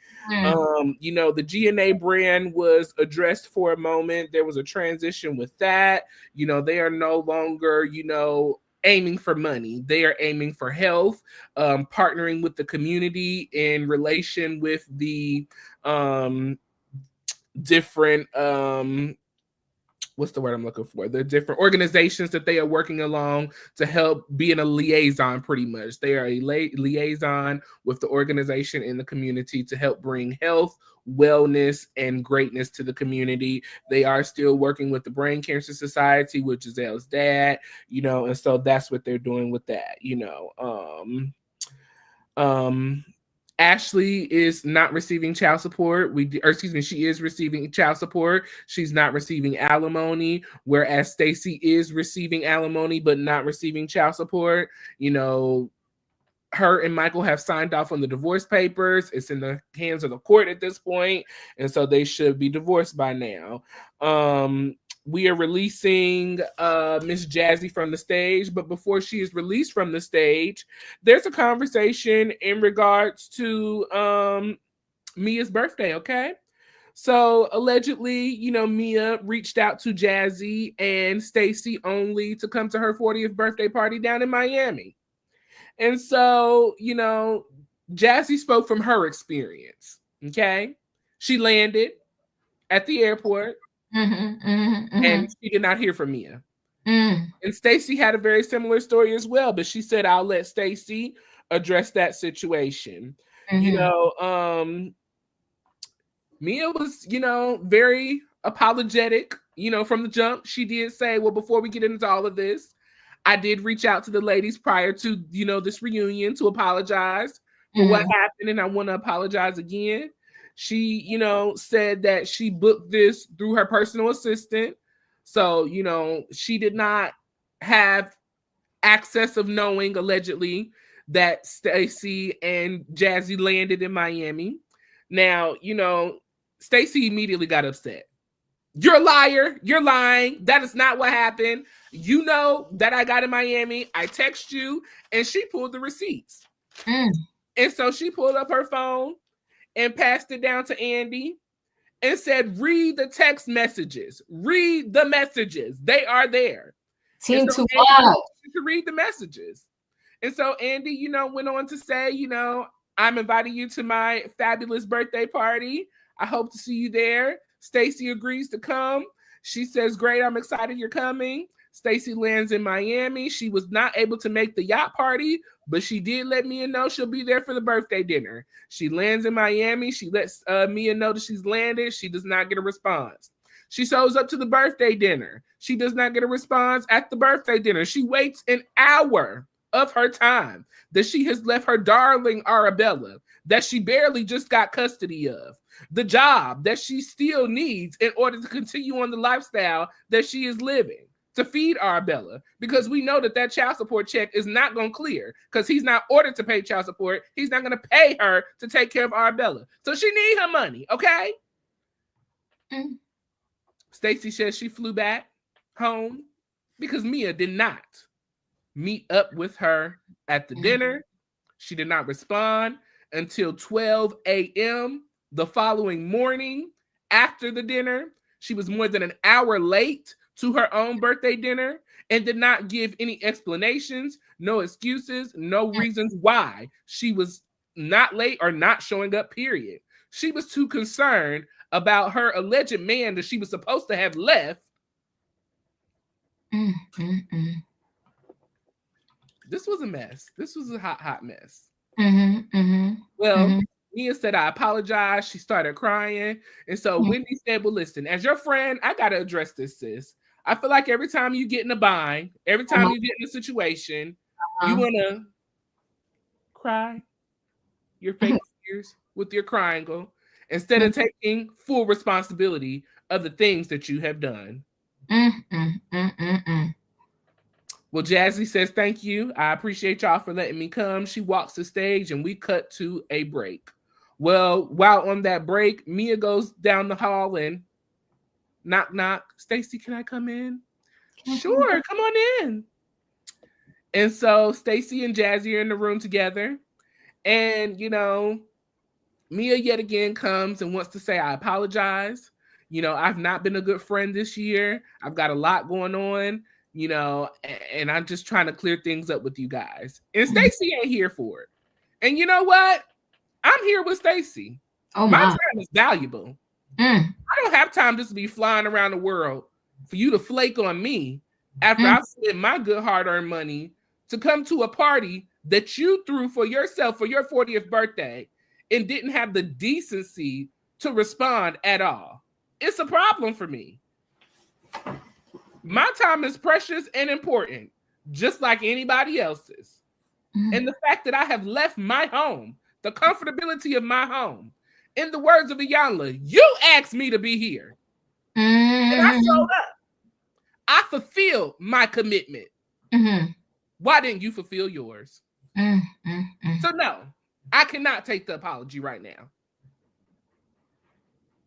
The GNA brand was addressed for a moment. There was a transition with that. They are no longer, aiming for money. They are aiming for health, partnering with the community in relation with the different what's the word I'm looking for? The different organizations that they are working along to help being a liaison, pretty much. They are a liaison with the organization in the community to help bring health, wellness, and greatness to the community. They are still working with the Brain Cancer Society, with Giselle's dad, and so that's what they're doing with that, Ashley is not receiving child support. She is receiving child support. She's not receiving alimony, whereas Stacey is receiving alimony but not receiving child support. her and Michael have signed off on the divorce papers. It's in the hands of the court at this point, and so they should be divorced by now. We are releasing Miss Jassie from the stage, but before she is released from the stage, there's a conversation in regards to Mia's birthday, okay? So allegedly, you know, Mia reached out to Jassie and Stacey only to come to her 40th birthday party down in Miami. And so, you know, Jassie spoke from her experience, okay? She landed at the airport and she did not hear from Mia. And Stacey had a very similar story as well, but she said, I'll let Stacey address that situation. You know, Mia was, you know, very apologetic, you know, from the jump. She did say, well, before we get into all of this, I did reach out to the ladies prior to, you know, this reunion to apologize for what happened, and I want to apologize again. She, you know, said that she booked this through her personal assistant. So, you know, she did not have access of knowing, allegedly, that Stacey and Jassie landed in Miami. Now, you know, Stacey immediately got upset. You're a liar. You're lying. That is not what happened. You know that I got in Miami. I text you, and she pulled the receipts. And so she pulled up her phone and passed it down to Andy and said, read the text messages. Read the messages. They are there. Team so to watch. To read the messages. And so Andy, you know, went on to say, you know, I'm inviting you to my fabulous birthday party. I hope to see you there. Stacey agrees to come. She says, great, I'm excited you're coming. Stacey lands in Miami. She was not able to make the yacht party, but she did let Mia know she'll be there for the birthday dinner. She lands in Miami. She lets Mia know that she's landed. She does not get a response. She shows up to the birthday dinner. She does not get a response at the birthday dinner. She waits an hour of her time that she has left her darling Arabella, that she barely just got custody of, the job that she still needs in order to continue on the lifestyle that she is living, to feed Arabella, because we know that that child support check is not going to clear because he's not ordered to pay child support. He's not going to pay her to take care of Arabella. So she need her money, okay? Stacey says she flew back home because Mia did not meet up with her at the dinner. She did not respond until 12 a.m. the following morning after the dinner. She was more than an hour late to her own birthday dinner and did not give any explanations, no excuses, no reasons why she was not late or not showing up, period. She was too concerned about her alleged man that she was supposed to have left. This was a mess. This was a hot mess. Well, Mia said, I apologize. She started crying. And so Wendy said, well, listen, as your friend, I got to address this, sis. I feel like every time you get in a bind, every time you get in a situation, you want to cry your fake tears with your triangle instead of taking full responsibility of the things that you have done. Well, Jassie says, thank you. I appreciate y'all for letting me come. She walks the stage and we cut to a break. Well, while on that break, Mia goes down the hall and knock, knock. Stacey, can I come in? Sure, come on in. And so Stacey and Jassie are in the room together. And, you know, Mia yet again comes and wants to say, I apologize. You know, I've not been a good friend this year. I've got a lot going on, you know, and I'm just trying to clear things up with you guys. And Stacey ain't here for it. And you know what? I'm here with Stacey. My time is valuable. I don't have time just to be flying around the world for you to flake on me after I've spent my good hard-earned money to come to a party that you threw for yourself for your 40th birthday and didn't have the decency to respond at all. It's a problem for me. My time is precious and important, just like anybody else's. And the fact that I have left my home, the comfortability of my home, in the words of Iyanla, you asked me to be here. And I showed up. I fulfilled my commitment. Why didn't you fulfill yours? So no, I cannot take the apology right now.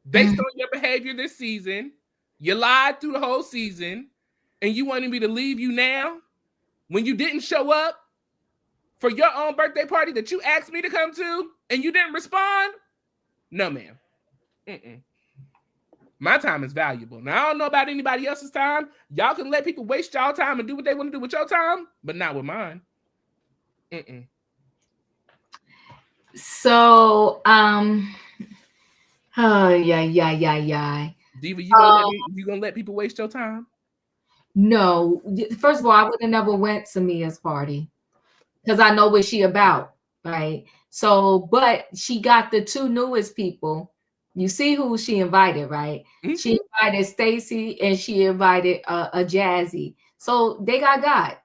Based on your behavior this season, you lied through the whole season, and you wanted me to leave you now when you didn't show up for your own birthday party that you asked me to come to and you didn't respond? No, ma'am. My time is valuable. Now, I don't know about anybody else's time. Y'all can let people waste y'all time and do what they want to do with your time, but not with mine. So, oh, yeah. Diva, you gonna let people waste your time? No. First of all, I would have never went to Mia's party because I know what she about, right? So, but she got the two newest people. You see who she invited, right? She invited Stacey and she invited a Jassi. So they got.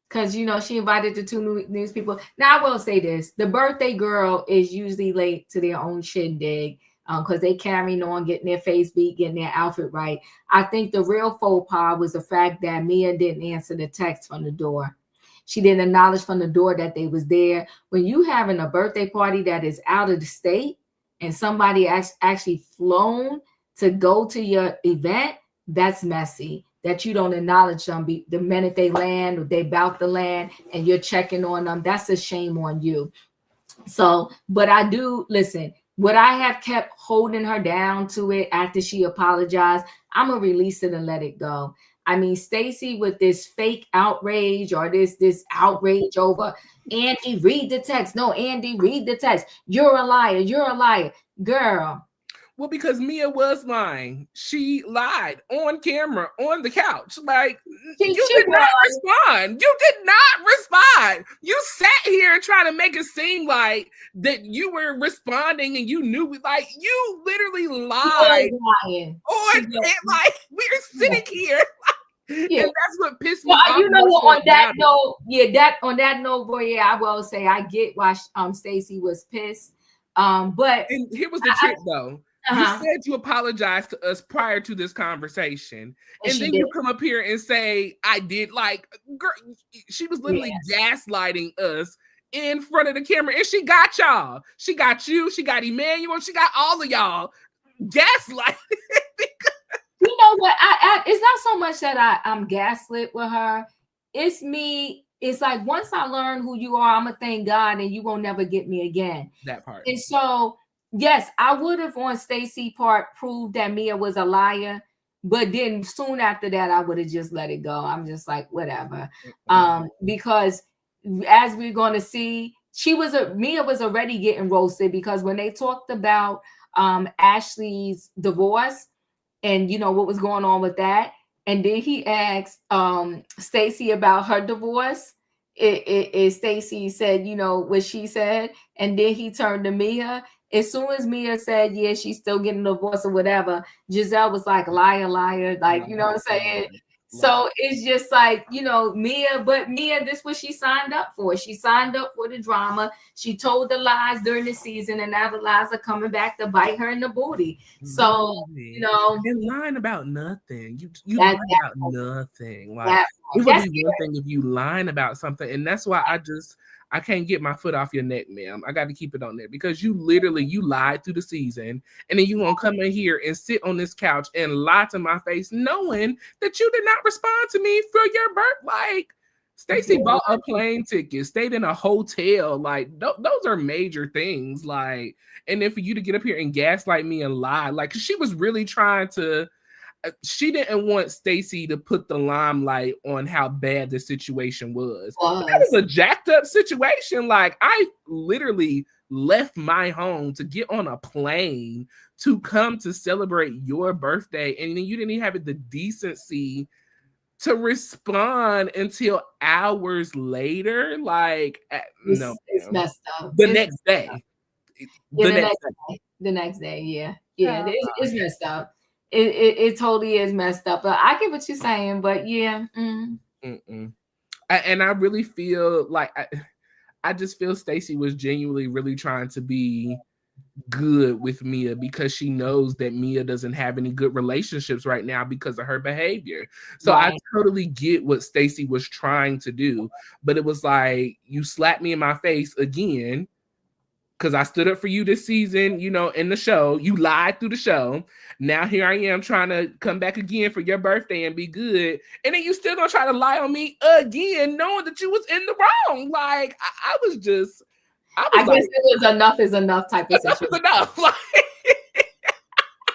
Because she invited the two newest people. Now I will say this: the birthday girl is usually late to their own shindig. Because they carrying on, getting their face beat, getting their outfit right. I think the real faux pas was the fact that Mia didn't answer the text from the door. She didn't acknowledge from the door that they was there. When you having a birthday party that is out of the state and somebody actually flown to go to your event, that's messy. That you don't acknowledge them the minute they land or they about to land and you're checking on them. That's a shame on you. So, but I do listen. Would I have kept holding her down to it after she apologized? I'm gonna release it and let it go. I mean, Stacey with this fake outrage or this outrage over Andy, read the text. No, Andy, read the text. You're a liar. You're a liar, girl. Well, because Mia was lying. She lied on camera on the couch. Like, you did not respond. You did not respond. You sat here trying to make it seem like that you were responding and you knew, like, you literally lied. On it, like, we're sitting here. Yeah. And that's what pissed me off. You know what? On that note, Royaire, I will say I get why Stacey was pissed. But and here was the trick, though. You said you apologized to us prior to this conversation, and then you come up here and say I did. Like, girl, she was literally gaslighting us in front of the camera, and she got y'all. She got you. She got Emmanuel. She got all of y'all gaslighting. You know what? It's not so much that I'm gaslit with her. It's me. It's like once I learn who you are, I'm gonna thank God, and you won't never get me again. That part. And so. Yes, I would have on Stacey part proved that Mia was a liar, but then soon after that, I would have just let it go. I'm just like, whatever. Because as we're going to see, Mia was already getting roasted because when they talked about Ashley's divorce and what was going on with that, and then he asked Stacey about her divorce. Stacey said, what she said, and then he turned to Mia. As soon as Mia said, yeah, she's still getting a divorce or whatever, Giselle was like, liar, like, you know what I'm saying? So it's just like, Mia, this is what she signed up for. She signed up for the drama. She told the lies during the season, and now the lies are coming back to bite her in the booty. So, and lying about nothing. You lying about nothing. Like, it would be one thing if you lying about something, and that's why I can't get my foot off your neck, ma'am. I got to keep it on there because you lied through the season, and then you gonna come in here and sit on this couch and lie to my face, knowing that you did not respond to me for your birth. Like, Stacey bought a plane ticket, stayed in a hotel. Like, those are major things. Like, and then for you to get up here and gaslight me and lie, like, she was really trying to. She didn't want Stacey to put the limelight on how bad the situation was. That was a jacked up situation. Like, I literally left my home to get on a plane to come to celebrate your birthday, and then you didn't even have the decency to respond until hours later. Like, no, it's messed up. The next day. The next day, yeah, it's messed up. It totally is messed up. But I get what you're saying, but yeah. And I really feel like I just feel Stacey was genuinely really trying to be good with Mia because she knows that Mia doesn't have any good relationships right now because of her behavior. So I Right. totally get what Stacey was trying to do, but it was like, you slapped me in my face again because I stood up for you this season, you know, in the show. You lied through the show. Now here I am trying to come back again for your birthday and be good. And then you still gonna try to lie on me again, knowing that you was in the wrong. Like, I was I like, guess it was enough is enough type of enough situation. is enough. Like,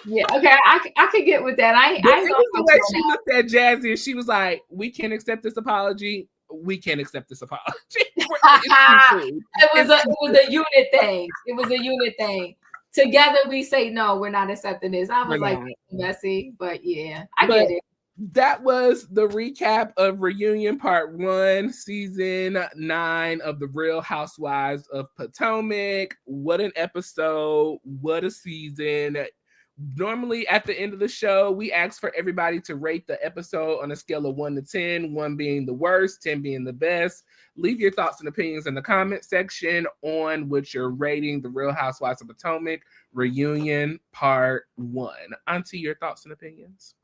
Yeah, okay, I could get with that. I but ain't it gonna was the put way you on she looked at Jassie and she was like, we can't accept this apology. We can't accept this apology. that. It's It was a unit thing. It was a unit thing. Together we say no, we're not accepting this. I was like messy, but yeah, I get it. That was the recap of Reunion Part 1, Season 9 of The Real Housewives of Potomac. What an episode. What a season. Normally, at the end of the show, we ask for everybody to rate the episode on a scale of 1 to 10, 1 being the worst, 10 being the best. Leave your thoughts and opinions in the comment section on what you're rating The Real Housewives of Potomac Reunion Part 1. Auntie, your thoughts and opinions?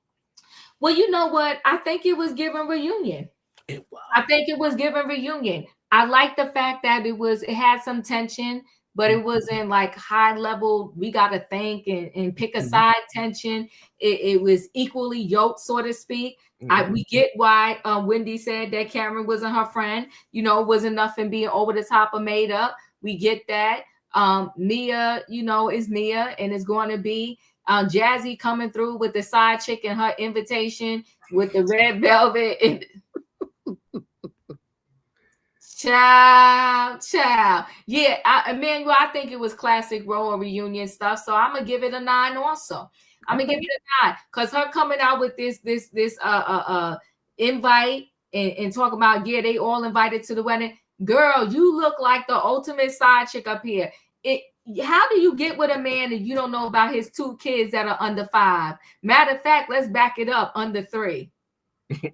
Well, you know what? I think it was given Reunion. It was. I think it was given Reunion. I like the fact that it had some tension, but it wasn't like high level, we got to think and pick a side tension. It was equally yoked, so to speak. We get why Wendy said that Cameron wasn't her friend. You know, it wasn't nothing being over the top or made up. We get that. Mia, you know, is Mia and is going to be Jassie coming through with the side chick and her invitation with the red velvet. And Child. Yeah, Emmanuel, I think it was classic Royal reunion stuff. So I'm gonna give it a 9 also. I'm gonna give it a 9 because her coming out with this invite and talking about, yeah, they all invited to the wedding. Girl, you look like the ultimate side chick up here. How do you get with a man and you don't know about his 2 kids that are under 5? Matter of fact, let's back it up, under 3. Okay.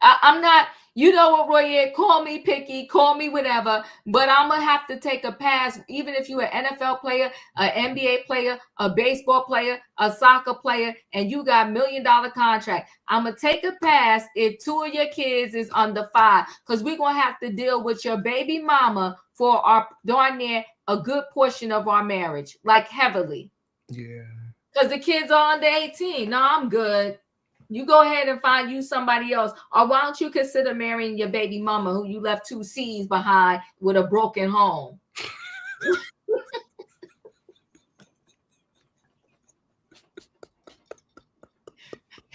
I'm not, you know what, Royaire, call me picky, call me whatever, but I'm going to have to take a pass, even if you're an NFL player, an NBA player, a baseball player, a soccer player, and you got $1 million contract. I'm going to take a pass if 2 of your kids is under 5, because we're going to have to deal with your baby mama for our darn near a good portion of our marriage, like heavily. Yeah. Because the kids are under 18. No, I'm good. You go ahead and find you somebody else. Or why don't you consider marrying your baby mama who you left 2 C's behind with a broken home?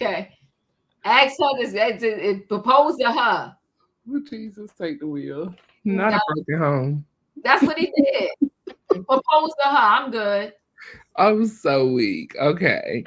Okay. Ask her this, propose to her. Oh, Jesus, take the wheel. Not a broken home. That's what he did. Propose to her. I'm good. I'm so weak. Okay.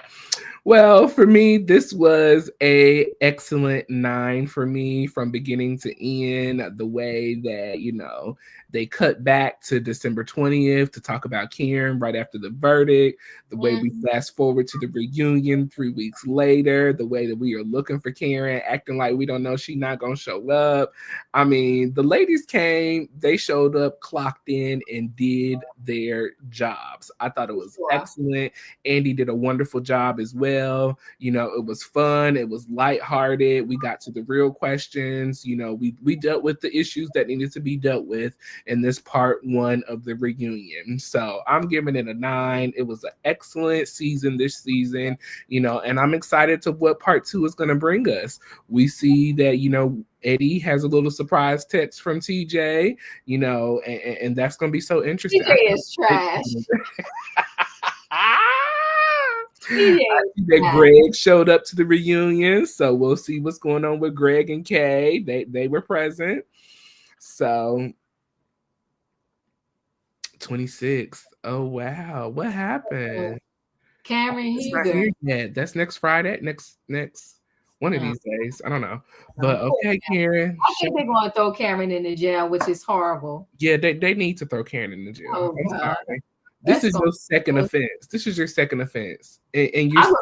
Well, for me, this was a excellent 9 for me from beginning to end. The way that, you know, they cut back to December 20th to talk about Karen right after the verdict, the way we fast forward to the reunion 3 weeks later, the way that we are looking for Karen, acting like we don't know she's not going to show up. I mean, the ladies came, they showed up, clocked in, and did their jobs. I thought it was excellent. Andy did a wonderful job as well. You know, it was fun. It was lighthearted. We got to the real questions. You know, we dealt with the issues that needed to be dealt with in this part 1 of the reunion. So I'm giving it a 9. It was an excellent season this season, you know, and I'm excited to what part 2 is going to bring us. We see that, you know, Eddie has a little surprise text from TJ, you know, and that's going to be so interesting. TJ is trash. I see that Greg showed up to the reunion, so we'll see what's going on with Greg and Kay. They were present. So 26th. Oh wow, what happened? Cameron, he's not here yet. That's next Friday. Next one of these days. I don't know. But okay, Karen. I think they're going to throw Cameron in the jail, which is horrible. Yeah, they need to throw Karen in the jail. Oh, I'm sorry. This is your second offense. This is your second offense. And you I would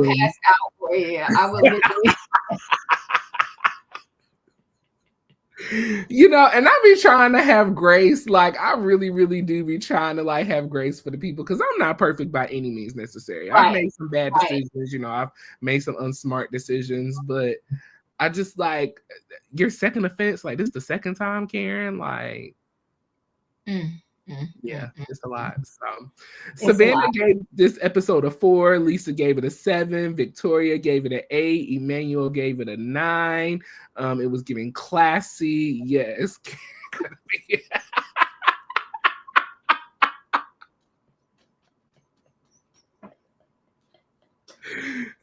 pass out. Yeah, I would literally. You know, and I be trying to have grace. Like, I really, really do be trying to like have grace for the people because I'm not perfect by any means necessary. I've Right, made some bad right. decisions, you know, I've made some unsmart decisions, but I just like your second offense, like this is the second time, Karen. Like, Mm, yeah, it's a lot. So It's a Savannah lot. gave this episode a 4, Lisa gave it a 7, Victoria gave it an 8, Emmanuel gave it a 9. It was giving classy. Yes.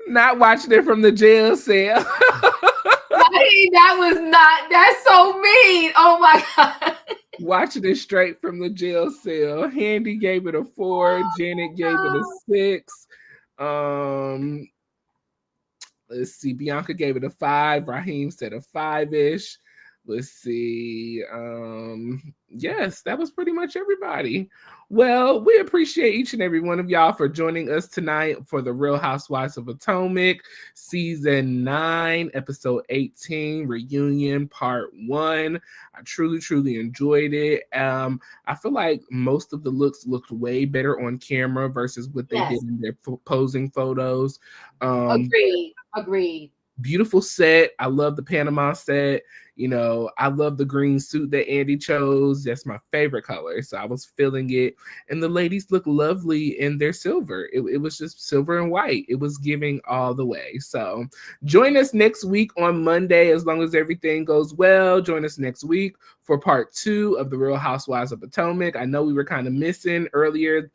Not watching it from the jail cell. That was not. That's so mean. Oh my god. Watching it straight from the jail cell. Handy gave it a 4. Janet gave it a 6. Um, let's see. Bianca gave it a 5. Raheem said a 5-ish. Let's see. Yes, that was pretty much everybody. Well, we appreciate each and every one of y'all for joining us tonight for the Real Housewives of Potomac, season 9, episode 18, reunion part 1. I truly, truly enjoyed it. I feel like most of the looks looked way better on camera versus what they did in their posing photos. Agreed. Beautiful set. I love the Panama set. You know, I love the green suit that Andy chose. That's my favorite color. So I was feeling it. And the ladies look lovely in their silver. It was just silver and white. It was giving all the way. So join us next week on Monday, as long as everything goes well. Join us next week for part 2 of the Real Housewives of Potomac. I know we were kind of missing earlier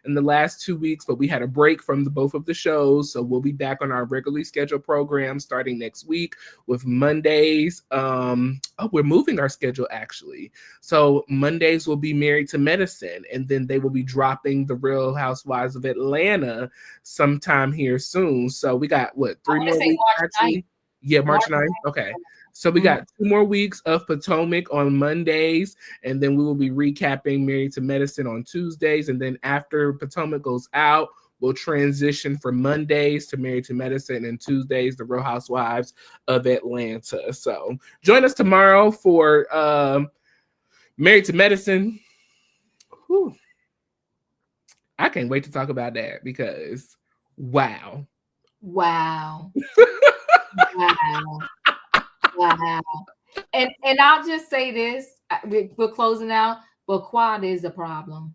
in the last 2 weeks, but we had a break from both of the shows. So we'll be back on our regularly scheduled program starting next week with Mondays. We're moving our schedule actually. So Mondays will be Married to Medicine, and then they will be dropping the Real Housewives of Atlanta sometime here soon. So we got 3 more weeks actually? 9th. Yeah, March 9th. Okay. So we got 2 more weeks of Potomac on Mondays, and then we will be recapping Married to Medicine on Tuesdays. And then after Potomac goes out, we'll transition from Mondays to Married to Medicine and Tuesdays, the Real Housewives of Atlanta. So join us tomorrow for Married to Medicine. Whew. I can't wait to talk about that because wow. Wow. And I'll just say this, we're closing out, but Quad is a problem.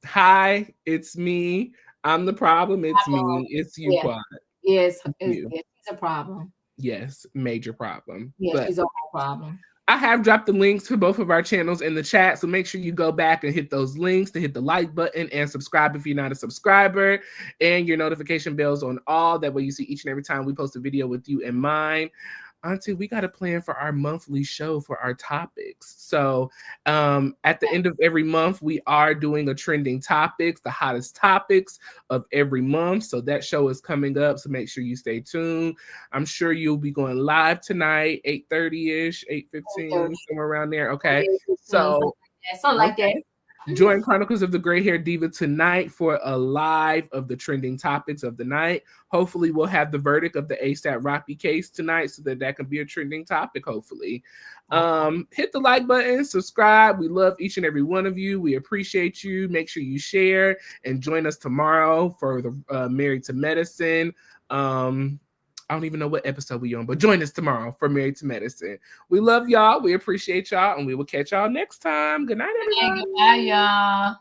Hi, it's me. I'm the problem. It's me. It's you, Quad. Yes, he's a problem. Yes, major problem. Yes, she's a whole problem. I have dropped the links for both of our channels in the chat, so make sure you go back and hit those links to hit the like button and subscribe if you're not a subscriber, and your notification bells on all. That way you see each and every time we post a video with you in mind. Auntie, we got a plan for our monthly show for our topics. So at the end of every month, we are doing a trending topics, the hottest topics of every month. So that show is coming up. So make sure you stay tuned. I'm sure you'll be going live tonight, 8:30-ish, 8:15, somewhere around there. Okay. So something like that. Join Chronicles of the Gray Hair Diva tonight for a live of the trending topics of the night. Hopefully, we'll have the verdict of the ASAP Rocky case tonight so that can be a trending topic, hopefully. Hit the like button, subscribe. We love each and every one of you. We appreciate you. Make sure you share and join us tomorrow for the Married to Medicine. I don't even know what episode we're on, but join us tomorrow for Married to Medicine. We love y'all. We appreciate y'all, and we will catch y'all next time. Good night, everybody. Goodbye, y'all.